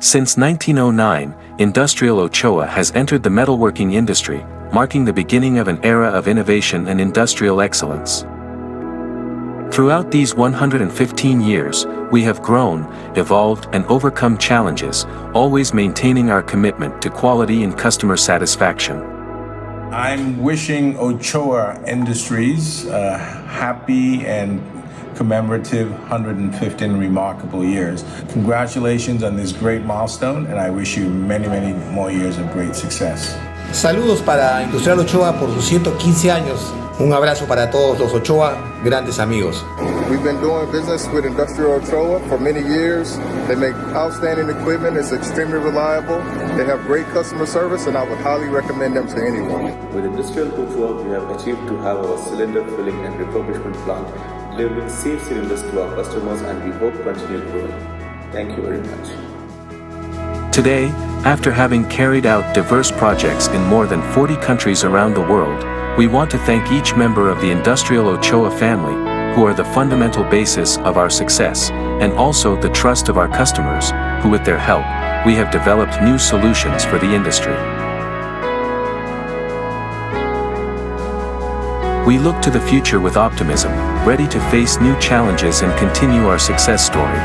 Since 1909, Industrial Ochoa has entered the metalworking industry, marking the beginning of an era of innovation and industrial excellence. Throughout these 115 years, we have grown, evolved, and overcome challenges, always maintaining our commitment to quality and customer satisfaction. I'm wishing Ochoa Industries a happy and commemorative 115 remarkable years. Congratulations on this great milestone, and I wish you many, many more years of great success. Saludos para Industrial Ochoa por sus 115 años. Un abrazo para todos los Ochoa, grandes amigos. We've been doing business with Industrial Ochoa for many years. They make outstanding equipment. It's extremely reliable. They have great customer service, and I would highly recommend them to anyone. With Industrial Ochoa, we have achieved to have our cylinder filling and refurbishment plant delivering safe cylinders to our customers, and we hope continue growing. Thank you very much. Today, after having carried out diverse projects in more than 40 countries around the world, we want to thank each member of the Industrial Ochoa family, who are the fundamental basis of our success, and also the trust of our customers, who with their help, we have developed new solutions for the industry. We look to the future with optimism, ready to face new challenges and continue our success story.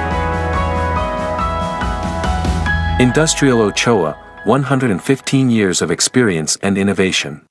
Industrial Ochoa, 115 years of experience and innovation.